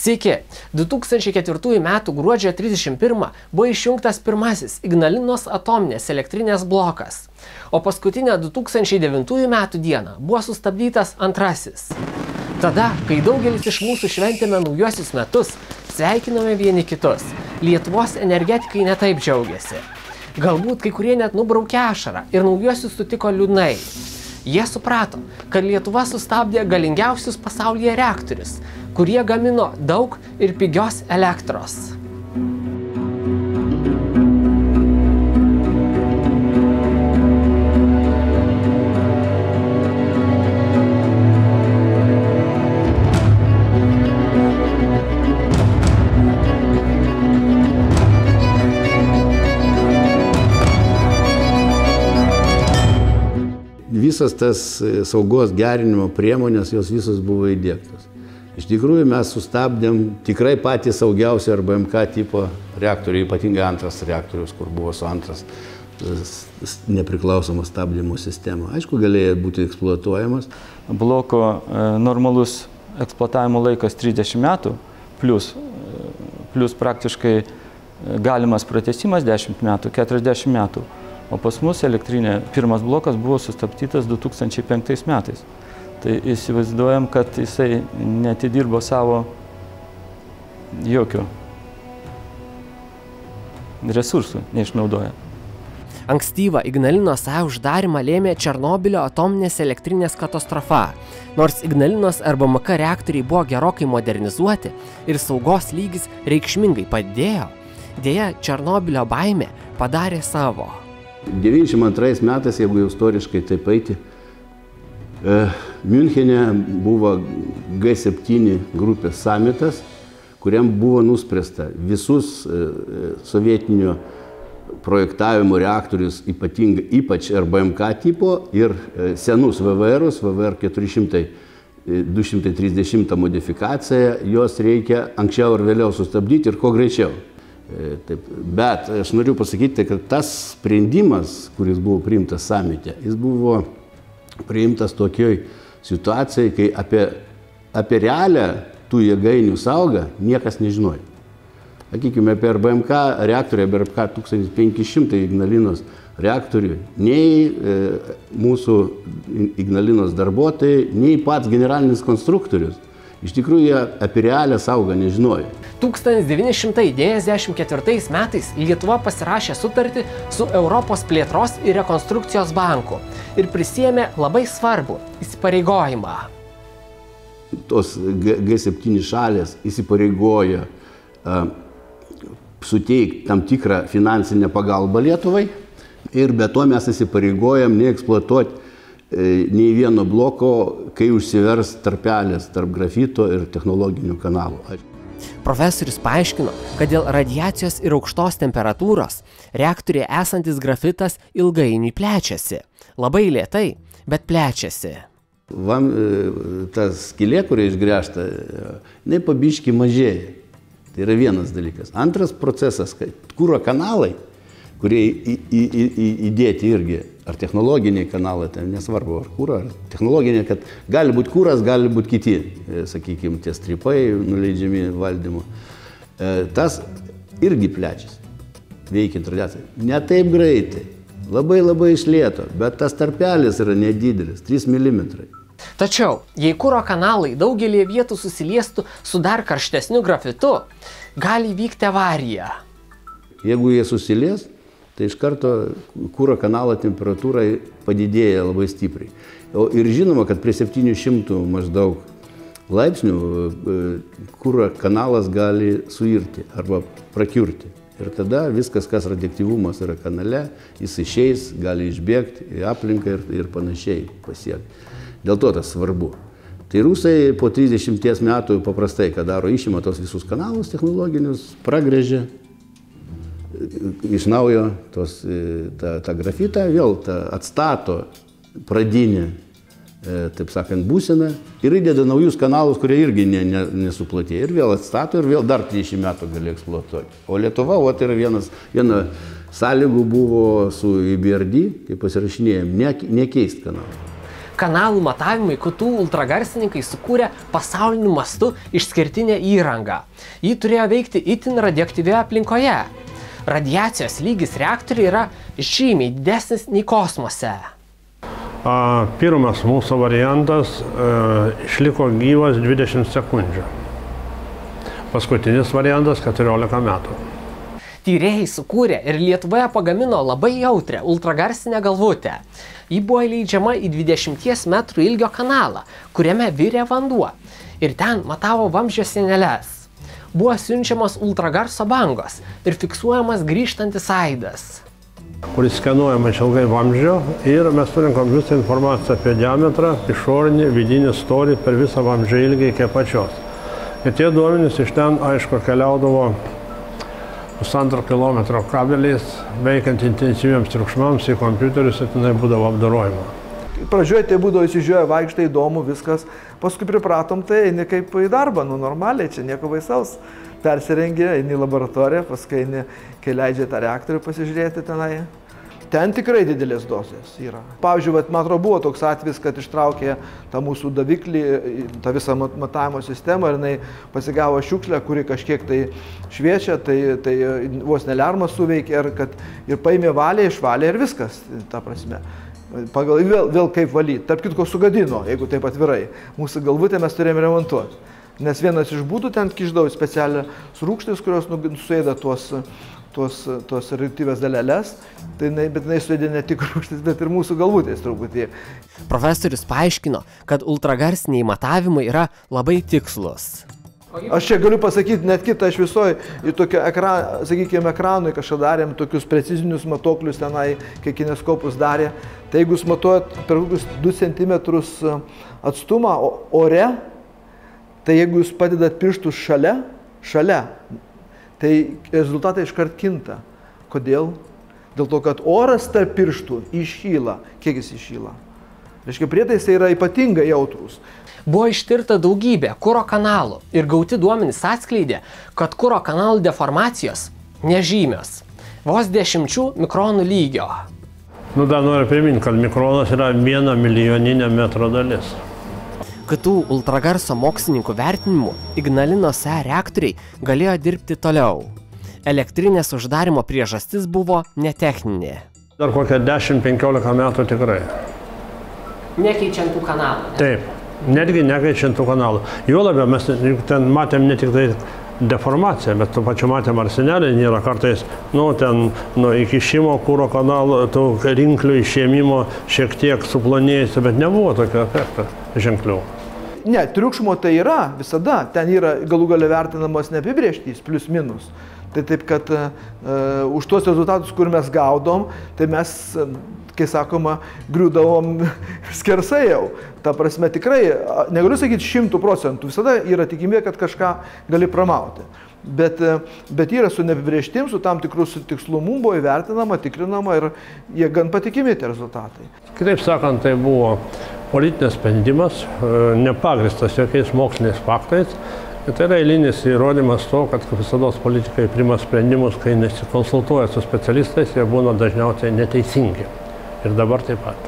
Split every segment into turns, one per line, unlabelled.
Sveiki, 2004 m. gruodžio 31 buvo išjungtas pirmasis Ignalinos atominės elektrinės blokas, o paskutinę 2009 m. dieną buvo sustabdytas antrasis. Tada, kai daugelis iš mūsų šventėme naujuosius metus, sveikinome vieni kitus, Lietuvos energetikai netaip džiaugiasi. Galbūt kai kurie net nubraukė ašarą ir naujuosius sutiko liūdnai. Jie suprato, kad Lietuva sustabdė galingiausius pasaulyje reaktorius, kurie gamino daug ir pigios elektros.
Visas tas saugos gerinimo priemonės, jos visos buvo įdiegtos. Iš tikrųjų, mes sustabdėm tikrai patys saugiausi RBMK tipo reaktorių, ypatingai antras reaktorius, kur buvo su antras nepriklausomos stabdymo sistema. Aišku, galėjo būti eksploatuojamas.
Bloko normalus eksploatavimo laikas 30 metų, plus praktiškai galimas pratęsimas 10 metų, 40 metų. O pas mus elektrinė pirmas blokas buvo sustabdytas 2005 metais. Tai įsivaizduojam, kad jisai neatidirbo savo jokių resursų, neišnaudoja.
Ankstyvą Ignalinos A uždarimą lėmė Černobylio atominės elektrinės katastrofa. Nors Ignalinos RBMK reaktoriai buvo gerokai modernizuoti ir saugos lygis reikšmingai padidėjo, deja Černobylio baimė padarė savo.
92 metais, jeigu jau istoriškai taip eiti, Miunchene buvo G7 grupės samitas, kuriam buvo nuspręsta visus sovietinio projektavimo reaktorius, ypač RBMK tipo ir senus VVR-us, VVR 230 modifikaciją, jos reikia anksčiau ir vėliau sustabdyti ir kuo greičiau. Bet aš noriu pasakyti, kad tas sprendimas, kuris buvo priimtas samite, jis buvo priimtas tokioj situacijai, kai apie realią tų jėgainių saugą niekas nežinojo. Sakykime, apie RBMK reaktorių, RBMK 1500 Ignalinos reaktorių, nei mūsų Ignalinos darbuotojai, nei pats generalinis konstruktorius iš tikrųjų apie realią saugą nežinojo.
1994 metais Lietuva pasirašė sutartį su Europos plėtros ir rekonstrukcijos banku ir prisiėmė labai svarbų įsipareigojimą.
Tos G7 šalės įsipareigojo suteikti tam tikrą finansinę pagalbą Lietuvai ir be to mes įsipareigojom neeksploatuoti nei vieno bloko, kai užsivers tarpelis tarp grafito ir technologinių kanalų.
Profesorius paaiškino, kad dėl radiacijos ir aukštos temperatūros reaktoriuje esantis grafitas ilgainiui plečiasi. Labai lėtai, bet plečiasi.
Ta skylė, kuri išgręžta, jinai pabiški mažėja. Tai yra vienas dalykas. Antras procesas, kad kuro kanalai, kurie įdėti irgi, ar technologiniai kanalai, tai nesvarbu, ar kūro, ar technologiniai, kad gali būti kūras, gali būti kiti, sakykime, tie strypai nuleidžiami valdymu. Tas irgi plečiasi, veikiant radiaciją. Ne taip greitai, labai iš lėto, bet tas tarpelis yra nedidelis, 3 mm.
Tačiau, jei kuro kanalai daugelį vietų susiliestų su dar karštesniu grafitu, gali įvykti avarija.
Jeigu jie susilies, tai iš karto kuro kanalo temperatūra padidėja labai stipriai. Ir žinoma, kad prie 700 maždaug laipsnių kuro kanalas gali suirti arba prakiurti. Ir tada viskas, kas radioaktyvumas yra kanale, jis išeis, gali išbėgti į aplinką ir panašiai pasiekti. Dėl to tas svarbu. Tai rusai po 30 metų paprastai, ką daro, išima tos visus kanalus technologinius, pragrėžia iš naujo tą grafitą, vėl atstato pradinę, taip sakant, būseną ir įdeda naujus kanalus, kurie irgi nesuplotėjo. Ir vėl atstato ir vėl dar 30 metų gali eksploatuoti. O Lietuva, yra viena sąlygų buvo su IBRD, kai pasirašinėjom, nekeisti kanalą.
Kanalų matavimai KTU ultragarsininkai sukūrė pasauliniu mastu išskirtinę įrangą. Ji turėjo veikti itin radioaktyvioje aplinkoje. Radiacijos lygis reaktoriai yra žymiai didesnis nei kosmose.
Pirmas mūsų variantas išliko gyvas 20 sekundžių. Paskutinis variantas 14 metų.
Tyrėjai sukūrė ir Lietuvoje pagamino labai jautrią ultragarsinę galvutę. Ji buvo įleidžiama į 20 metrų ilgio kanalą, kuriame virė vanduo. Ir ten matavo vamzdžio sieneles. Buvo siunčiamos ultragarso bangos ir fiksuojamas grįžtantis aidas.
Kuris skenuojama iš ilgai vamzdžio ir mes turinkom visą informaciją apie diametrą, išorinį, vidinį storį per visą vamzdžio ilgį iki apačios. Ir tie duomenys iš ten, aišku, keliaudavo 1,5 kilometro kabeliais, veikiant intensyviams triukšmams į kompiuterius ir tenai būdavo apdorojama.
Pradžioje tai būdavo įsižiūrėję, vaikštai, įdomu, viskas. Paskui pripratom, tai eini kaip į darbą, normaliai, čia nieko baisaus. Persirengi, eini į laboratoriją, paskui eini, kai leidžia tą reaktorių pasižiūrėti tenai. Ten tikrai didelės dozės yra. Pavyzdžiui, man atrodo, buvo toks atvejis, kad ištraukė tą mūsų daviklį, tą visą matavimo sistemą ir jinai pasigavo šiukšlę, kuri kažkiek tai šviečia, tai vos nelermas suveikė ir paėmė valę, išvalė ir viskas, ta prasme. Pagal vėl kaip valyti. Tarp kitko sugadino, jeigu taip atvirai. Mūsų galvutę mes turėjome remontuoti. Nes vienas iš būdų ten kišdavo specialią rūgštis, kurios suėda tuos radioaktyvias daleles. Bet jinai suėdė ne tik rūgštis, bet ir mūsų galvutės truputį.
Profesorius paaiškino, kad ultragarsiniai matavimai yra labai tikslus.
Aš čia galiu pasakyti net kitą, aš visoje į tokio ekranui kažką darėm, tokius precizinius matuoklius tenai, kai kineskopus darė. Tai jeigu jūs matuojat per kokius 2 cm atstumą ore, tai jeigu jūs padedat pirštus šalia, tai rezultatai iškart kinta. Kodėl? Dėl to, kad oras tarp pirštų įšyla. Kiek jis įšyla? Reiškia, prietaisai yra ypatingai jautrūs.
Buvo ištirta daugybė kuro kanalų ir gauti duomenys atskleidė, kad kuro kanalų deformacijos nežymios, vos 10 mikronų lygio.
Dar noriu priminti, kad mikronas yra 1 milijoninė metro dalis.
KTU ultragarso mokslininkų vertinimu Ignalinos E reaktoriai galėjo dirbti toliau. Elektrinės uždarimo priežastis buvo netechninė.
Dar kokią 10-15 metų tikrai.
Nekeičiant tų kanalų.
Taip. Netgi nekeičiant tų kanalų. Juo labiau mes ten matėm ne tik tai deformaciją, bet tuo pačiu matėm arsenelį, nėra kartais, įkišimo kuro kanalų, tų rinklių išėmimo šiek tiek suplonėjusio, bet nebuvo tokio efekto ženkliau.
Ne, triukšmo tai yra visada, ten yra galų gale vertinamos neapibrėžtys, plius minus. Tai taip, kad už tuos rezultatus, kur mes gaudom, tai mes, kai sakoma, griūdavom skersai jau. Ta prasme, tikrai, negaliu sakyti 100%, visada yra tikimybė, kad kažką gali pramauti. Bet yra su neapibrėžtim, su tam tikrų tikslumu buvo įvertinama, tikrinama ir jie gan patikimi tie rezultatai.
Kitaip sakant, tai buvo politinis sprendimas, nepagristas jokiais moksliniais faktais. Ir tai yra eilinis įrodymas to, kad visada politikai priima sprendimus, kai nesikonsultuoja su specialistais, jie būna dažniausiai neteisingi. Ir dabar taip pat.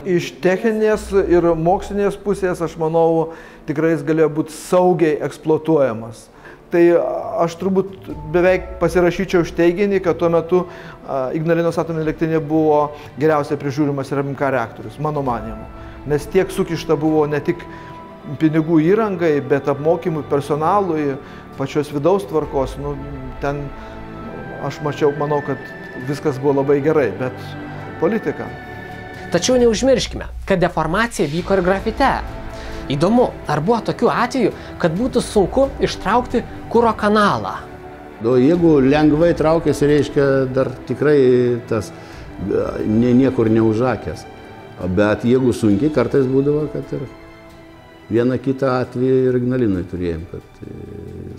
Iš techninės ir mokslinės pusės, aš manau, tikrai jis galėjo būti saugiai eksploatuojamas. Tai aš turbūt beveik pasirašyčiau už teiginį, kad tuo metu Ignalinos atominė elektrinė buvo geriausiai prižiūrimas RMK reaktorius, mano manymu. Nes tiek sukišta buvo ne tik pinigų įrangai, bet apmokymui personalui, pačios vidaus tvarkos. Ten aš manau, kad viskas buvo labai gerai, bet politika.
Tačiau neužmirškime, kad deformacija vyko ir grafite. Įdomu, ar buvo tokių atvejų, kad būtų sunku ištraukti kuro kanalą?
Jeigu lengvai traukėsi, reiškia, dar tikrai tas niekur neužakęs. Bet jeigu sunkiai, kartais būdavo, kad ir vieną kitą atvejį ir Ignalinai turėjom, kad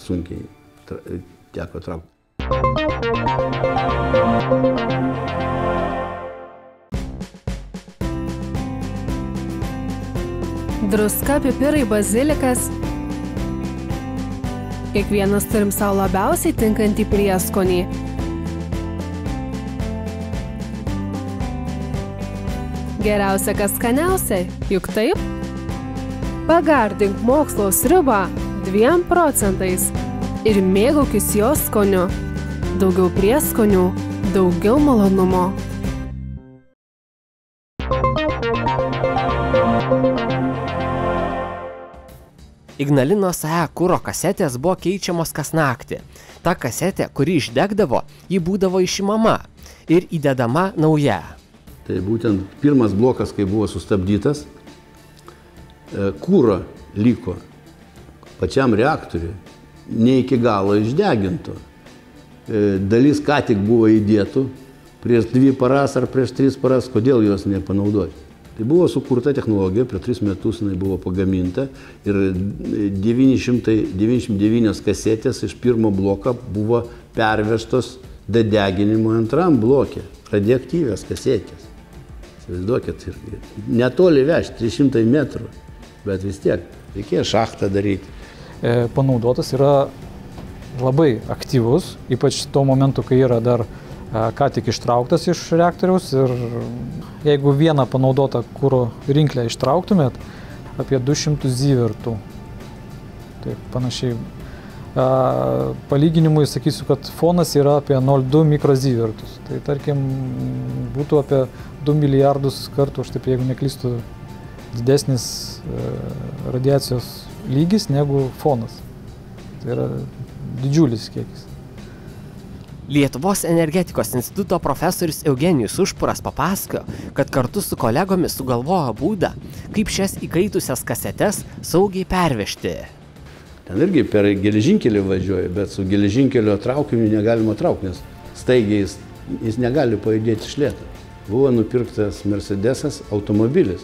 sunkiai teko traukti.
Druska, pipirai, bazilikas. Kiekvienas turim savo labiausiai tinkantį prieskonį. Geriausia, kas skaniausia, juk taip? Pagardink mokslo sriubą 2% ir mėgaukis jos skoniu. Daugiau prieskonių, daugiau malonumo.
Ignalinos AE kuro kasetės buvo keičiamos kas naktį. Ta kasetė, kuri išdegdavo, ji būdavo išimama ir įdedama nauja.
Tai būtent pirmas blokas, kai buvo sustabdytas, kuro liko pačiam reaktoriui, ne iki galo išdeginto. Dalis ką tik buvo įdėtų prieš 2 paras ar prieš 3 paras, kodėl jos nepanaudoti. Tai buvo sukurta technologija, per 3 metus jinai buvo pagaminta ir 999 kasetės iš pirmo bloko buvo pervežtos dedeginimo antram blokė, radioaktyvios kasetės. Įsivaizduokit, netoli vežti, 300 metrų, bet vis tiek reikėjo šachtą daryti.
Panaudotas yra labai aktyvus, ypač tuo momentu, kai yra dar ką tik ištrauktas iš reaktoriaus ir jeigu vieną panaudotą kuro rinklę ištrauktumėt, apie 200 zyvertų. Taip, panašiai. Palyginimui sakysiu, kad fonas yra apie 0,2 mikrozyvertus. Tai tarkim, būtų apie 2 milijardus kartų, aš taip jeigu neklystu, didesnis radiacijos lygis negu fonas. Tai yra didžiulis kiekis.
Lietuvos energetikos instituto profesorius Eugenijus Užpuras papasakojo, kad kartu su kolegomis sugalvojo būdą, kaip šias įkaitusias kasetes saugiai pervežti.
Ten irgi per geležinkelį važiuoja, bet su geležinkelio traukiniu negalima traukti, nes staigiai jis negali pajudėti iš lėto. Buvo nupirktas Mercedesas automobilis,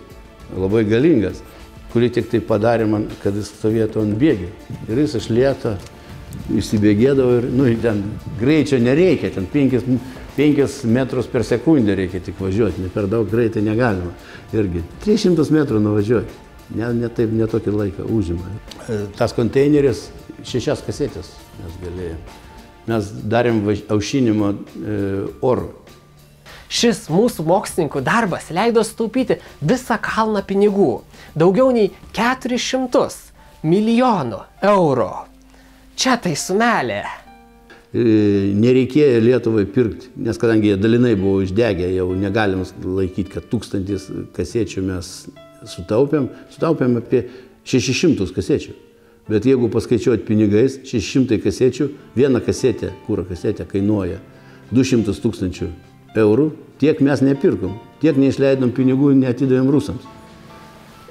labai galingas, kurį tik tai padarė man, kad jis stovėtų ant bėgių. Ir jis iš lėto įsibėgėdavo ir, ten greičio nereikia, ten 5 metrus per sekundę reikia tik važiuoti, per daug greitai negalima. Irgi 300 metrų nuvažiuoti, ne tokį laiką užima. Tas konteineris 6 kasetės mes galėjome. Mes darėm aušinimo oru.
Šis mūsų mokslininkų darbas leido sutaupyti visą kalną pinigų, daugiau nei 400 milijonų eurų. Čia tai sumelė.
Nereikėjo Lietuvai pirkti, nes kadangi jie dalinai buvo išdegę, jau negalim laikyti, kad 1000 kasečių mes sutaupėm apie 600 kasečių. Bet jeigu paskaičiuoti pinigais, 600 kasečių, viena kasetė, kuro kasetė kainuoja 200 000 eurų, tiek mes nepirkom, tiek neišleidom pinigų, neatidavėm rusams.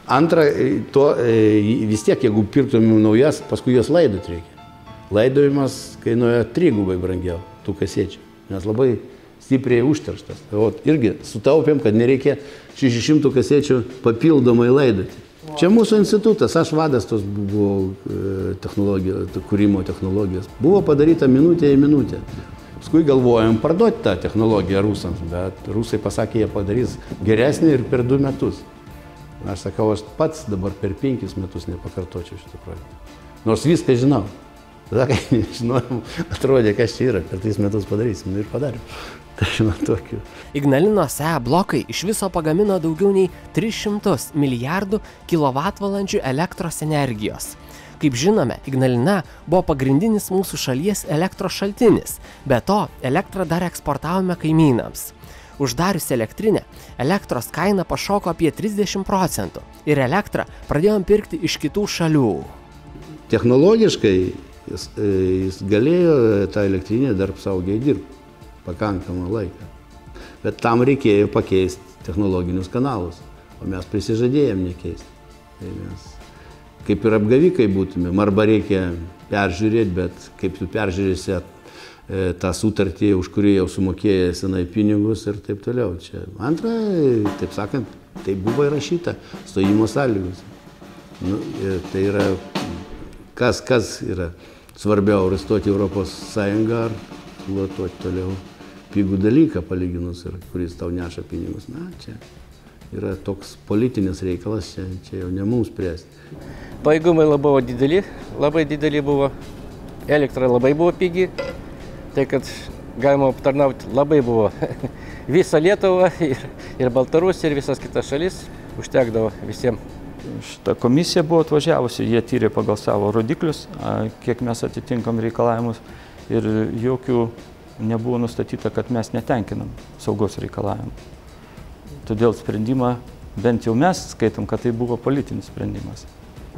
Antra, vis tiek, jeigu pirktumėm naujas, paskui jas laidot reikia. Laidojimas kainuoja 3 brangiau tų kasečių, nes labai stipriai užterštas. O irgi sutaupėm, kad nereikia 600 kasečių papildomai laidoti. Čia mūsų institutas, aš vadas tos buvo kūrimo technologijos. Buvo padaryta minutė į minutę. Paskui galvojom parduoti tą technologiją rusams, bet rusai pasakė, jie padarys geresnį ir per 2 metus. Aš sakau, aš pats dabar per 5 metus nepakartočiau šitą projektą. Nors viską žinau. Tada, kai nežinojom, atrodė, kas čia yra, per 3 metus padarysim ir padarėm. Tai žinot tokių.
Ignalinos AE blokai iš viso pagamino daugiau nei 300 milijardų kilovatvalandžių elektros energijos. Kaip žinome, Ignalina buvo pagrindinis mūsų šalies elektros šaltinis, be to elektrą dar eksportavome kaimynams. Uždarius elektrinę, elektros kaina pašoko apie 30% ir elektrą pradėjom pirkti iš kitų šalių.
Technologiškai jis galėjo tą elektrinę dar saugiai dirbti pakankamą laiką. Bet tam reikėjo pakeisti technologinius kanalus, o mes prisižadėjom nekeisti. Tai mes kaip ir apgavikai būtumėm, arba reikia peržiūrėti, bet kaip tu peržiūrėsi tą sutartį, už kurį jau sumokėjai senai pinigus ir taip toliau. Čia antra, taip sakant, tai buvo įrašyta stojimo sąlygos. Tai yra, kas yra svarbiau, ar įstoti į Europos Sąjungą, ar lotuoti toliau pigų dalyką palyginus, kuris tau neša pinigus. Na, čia yra toks politinis reikalas, čia jau ne mums spręsti.
Pajėgumai labai dideli buvo, elektra labai buvo pigi, tai kad galima aptarnauti labai buvo visą Lietuvą ir Baltarusiją ir visas kitas šalis užtekdavo visiems.
Šita komisija buvo atvažiavusi, jie tyrė pagal savo rodiklius, kiek mes atitinkam reikalavimus ir jokių nebuvo nustatyta, kad mes netenkinam saugos reikalavimų. Todėl sprendimą bent jau mes skaitom, kad tai buvo politinis sprendimas.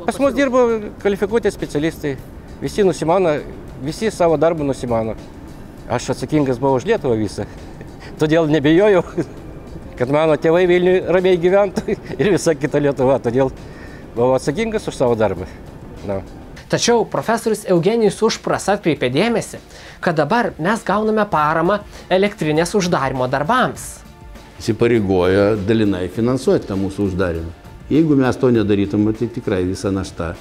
Pas mus dirbo kvalifikuoti specialistai, visi nusimano, visi savo darbą nusimano. Aš atsakingas buvau už Lietuvą visą, todėl nebijojau, kad mano tėvai Vilniuje ramiai gyventų ir visa kita Lietuva, todėl buvau atsakingas už savo darbą. Na.
Tačiau profesorius Eugenijus Ušpras atkreipė dėmesį, kad dabar mes gauname paramą elektrinės uždarimo darbams.
Įsipareigoja dalinai finansuoti tą mūsų uždarimą. Jeigu mes to nedarytume, tai tikrai visa našta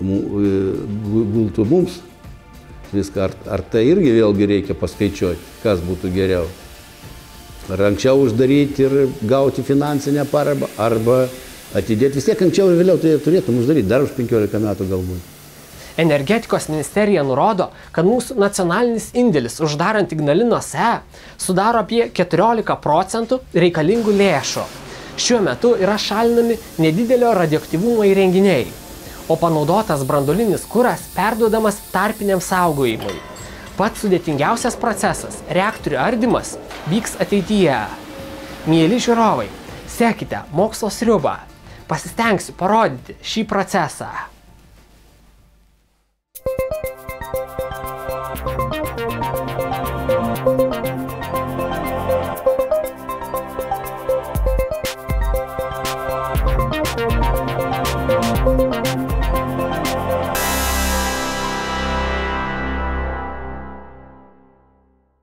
gultų mums. Viską, ar tai irgi vėlgi reikia paskaičiuoti, kas būtų geriau. Ar anksčiau uždaryti ir gauti finansinę paramą, arba atidėti. Vis tiek anksčiau ir vėliau tai turėtum uždaryti, dar už 15 metų galbūt.
Energetikos ministerija nurodo, kad mūsų nacionalinis indėlis uždarant Ignalinos E sudaro apie 14% reikalingų lėšų. Šiuo metu yra šalinami nedidelio radioaktyvumo įrenginiai, o panaudotas branduolinis kuras perduodamas tarpiniam saugojimui. Pats sudėtingiausias procesas – reaktorių ardymas – vyks ateityje. Mieli žiūrovai, sekite mokslo sriubą. Pasistengsiu parodyti šį procesą.
Thank you.